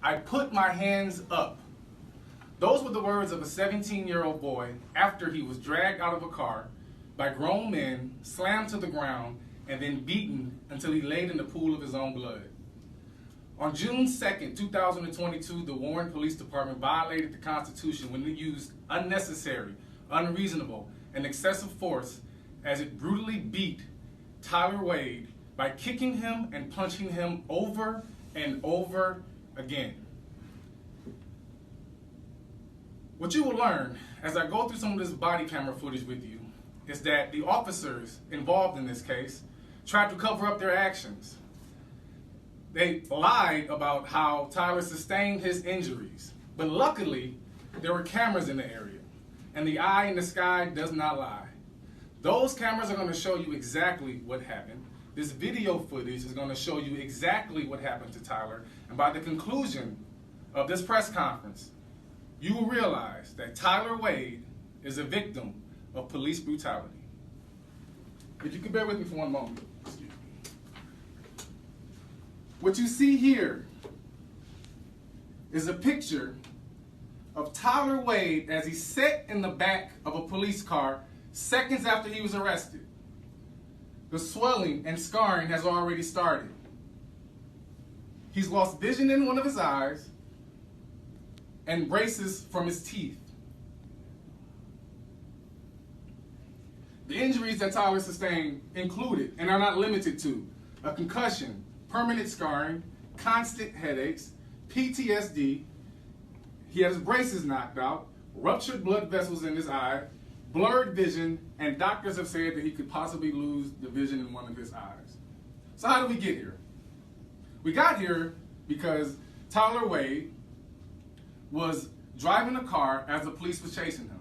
I put my hands up. Those were the words of a 17-year-old boy after he was dragged out of a car by grown men, slammed to the ground, and then beaten until he laid in the pool of his own blood. On June 2nd, 2022, the Warren Police Department violated the Constitution when it used unnecessary, unreasonable, and excessive force as it brutally beat Tyler Wade by kicking him and punching him over and over again. What you will learn as I go through some of this body camera footage with you is that the officers involved in this case tried to cover up their actions. They lied about how Tyler sustained his injuries, but luckily there were cameras in the area, and the eye in the sky does not lie. Those cameras are going to show you exactly what happened. This video footage is going to show you exactly what happened to Tyler, and by the conclusion of this press conference, you will realize that Tyler Wade is a victim of police brutality. If you could bear with me for one moment. What you see here is a picture of Tyler Wade as he sat in the back of a police car seconds after he was arrested. The swelling and scarring has already started. He's lost vision in one of his eyes and braces from his teeth. The injuries that Tyler sustained included, and are not limited to, a concussion, permanent scarring, constant headaches, PTSD. He had his braces knocked out, ruptured blood vessels in his eye, blurred vision, and doctors have said that he could possibly lose the vision in one of his eyes. So how did we get here? We got here because Tyler Wade was driving a car as the police was chasing him.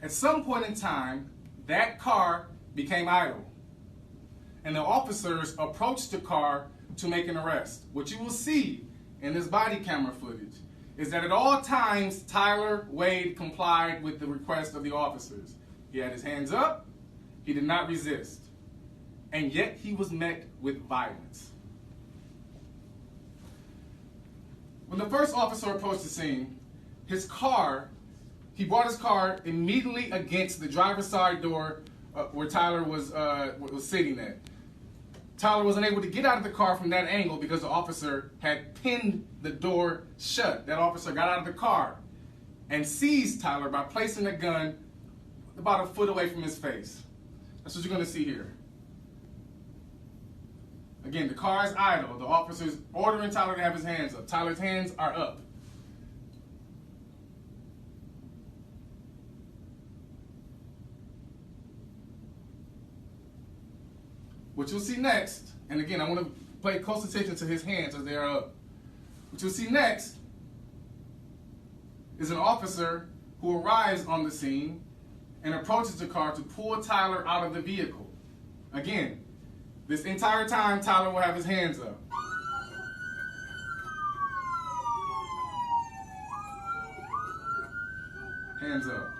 At some point in time, that car became idle, and the officers approached the car to make an arrest. What you will see in this body camera footage is that at all times, Tyler Wade complied with the request of the officers. He had his hands up, he did not resist, and yet he was met with violence. When the first officer approached the scene, he brought his car immediately against the driver's side door where Tyler was sitting at. Tyler wasn't able to get out of the car from that angle because the officer had pinned the door shut. That officer got out of the car and seized Tyler by placing a gun about a foot away from his face. That's what you're going to see here. Again, the car is idle. The officer's ordering Tyler to have his hands up. Tyler's hands are up. What you'll see next, and again, I want to pay close attention to his hands as they are up. What you'll see next is an officer who arrives on the scene and approaches the car to pull Tyler out of the vehicle. Again, this entire time, Tyler will have his hands up. Hands up.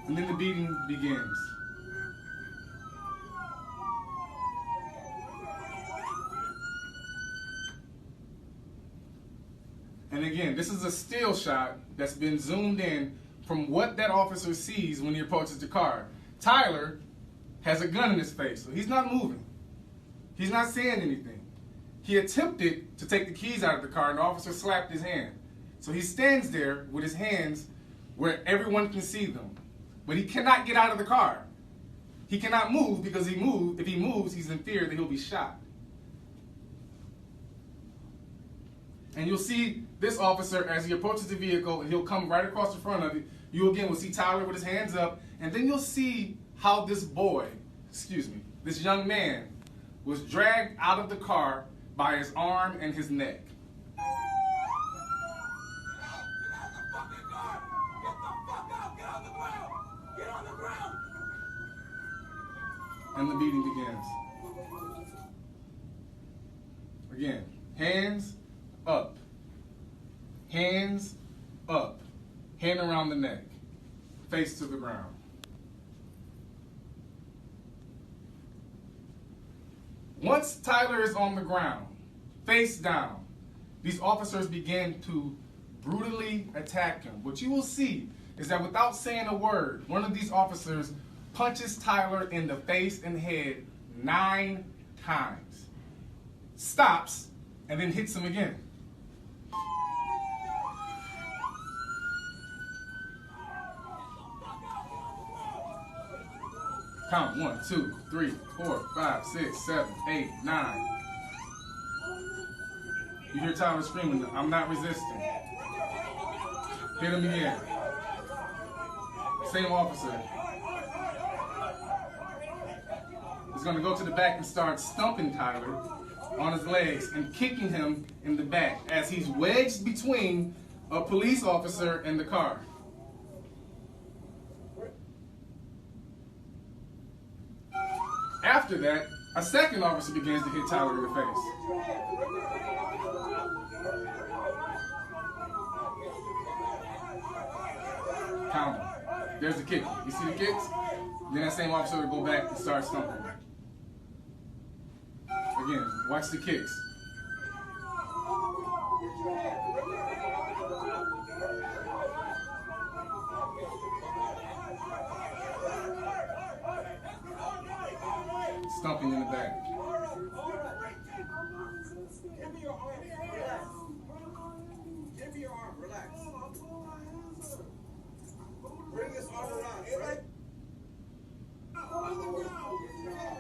And then the beating begins. And again, this is a still shot that's been zoomed in from what that officer sees when he approaches the car. Tyler has a gun in his face, so he's not moving. He's not saying anything. He attempted to take the keys out of the car, and the officer slapped his hand. So he stands there with his hands where everyone can see them. But he cannot get out of the car. He cannot move because if he moves, he's in fear that he'll be shot. And you'll see this officer as he approaches the vehicle, and he'll come right across the front of it. You again will see Tyler with his hands up, and then you'll see how this this young man was dragged out of the car by his arm and his neck. And the beating begins. Again, hands up, hand around the neck. face to the ground. Once Tyler is on the ground, face down, these officers begin to brutally attack him. What you will see is that without saying a word, one of these officers punches Tyler in the face and head 9 times, stops, and then hits him again. Count 1, 2, 3, 4, 5, 6, 7, 8, 9. You hear Tyler screaming, "I'm not resisting." Hit him again. Same officer is going to go to the back and start stumping Tyler on his legs and kicking him in the back as he's wedged between a police officer and the car. After that, a second officer begins to hit Tyler in the face. Count them. There's the kick. You see the kicks? Then that same officer will go back and start stumping. Again, watch the kicks. Stumping in the back. Give me your arm. Relax. Give me your arm. Relax. Bring this arm around.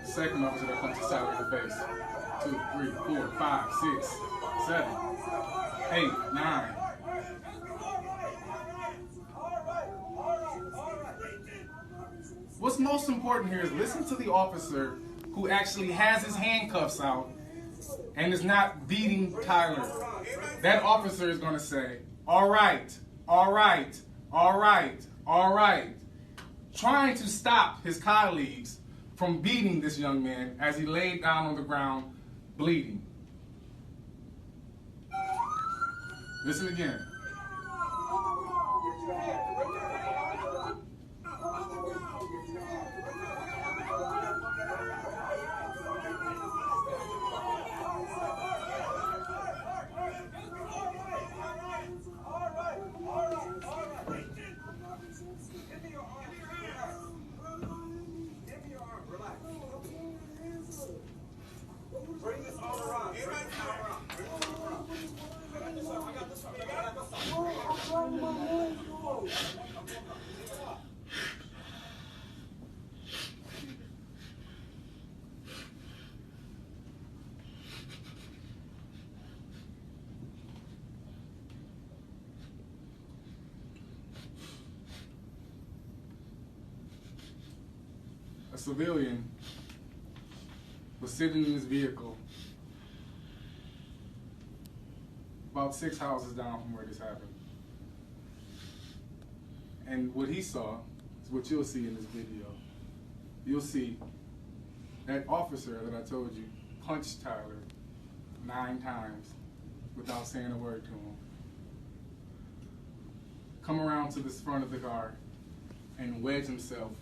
Second officer that punches Tyler in the face. 2, 3, 4, 5, 6, 7, 8, 9. What's most important here is listen to the officer who actually has his handcuffs out and is not beating Tyler. That officer is going to say, "All right, all right, all right, all right," trying to stop his colleagues from beating this young man as he laid down on the ground bleeding. Listen again. Bring this all around. Bring this all around. I got this one. I got this one. I got this one. A civilian was sitting in his vehicle about 6 houses down from where this happened. And what he saw is what you'll see in this video. You'll see that officer that I told you punched Tyler 9 times without saying a word to him. Come around to this front of the car and wedge himself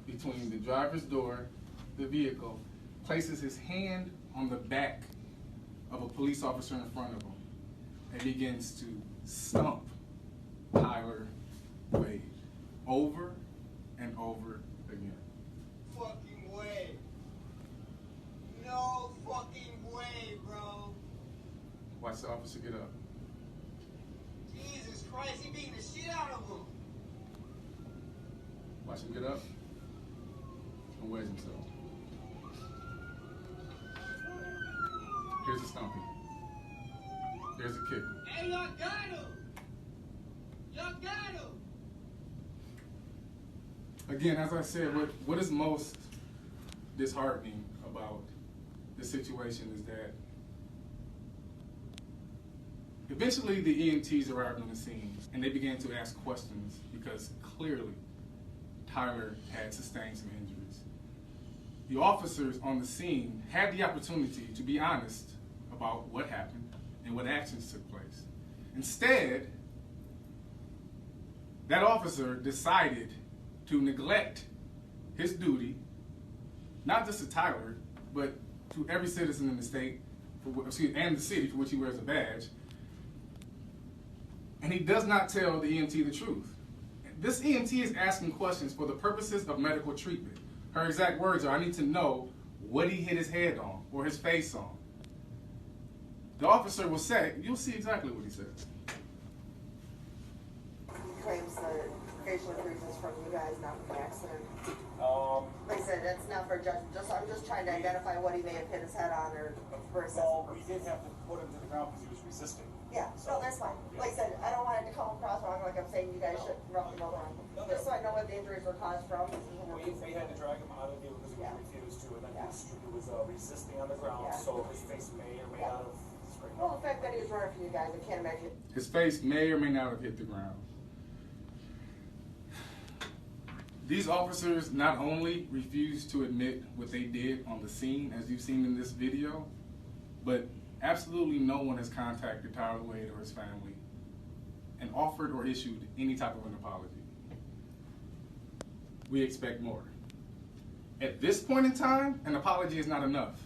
between the driver's door, the vehicle, places his hand on the back of a police officer in front of him, and begins to stump Tyler Wade over and over again. Fucking way. No fucking way, bro. Watch the officer get up. Jesus Christ, he beating the shit out of him. Watch him get up and wedge himself. Here's a stomping. Here's a kick. Hey, y'all got him. Y'all got him. Again, as I said, what is most disheartening about this situation is that eventually the EMTs arrived on the scene and they began to ask questions because clearly Tyler had sustained some injuries. The officers on the scene had the opportunity to be honest about what happened and what actions took place. Instead, that officer decided to neglect his duty, not just to Tyler, but to every citizen in the state, and the city for which he wears a badge. And he does not tell the EMT the truth. This EMT is asking questions for the purposes of medical treatment. Her exact words are, I need to know what he hit his head on or his face on. The officer will say, you'll see exactly what he says. He claims the facial injuries from you guys, not from the accident. Like I said, that's not for judgment. I'm just trying to identify what he may have hit his head on or versus. Well, we did have to put him to the ground because he was resisting. Yeah, no, that's fine. Like I said, I don't want it to come across wrong, like I'm saying you guys shouldn't rub the wrong. Just so I know what the injuries were caused from. We had to drag him out of the vehicle because he refused to, and then he was resisting on the ground, so his face may or may not have scraped. Well, the fact that he was running from you guys, I can't imagine. His face may or may not have hit the ground. These officers not only refused to admit what they did on the scene, as you've seen in this video, but absolutely no one has contacted Tyler Wade or his family and offered or issued any type of an apology. We expect more. At this point in time, an apology is not enough.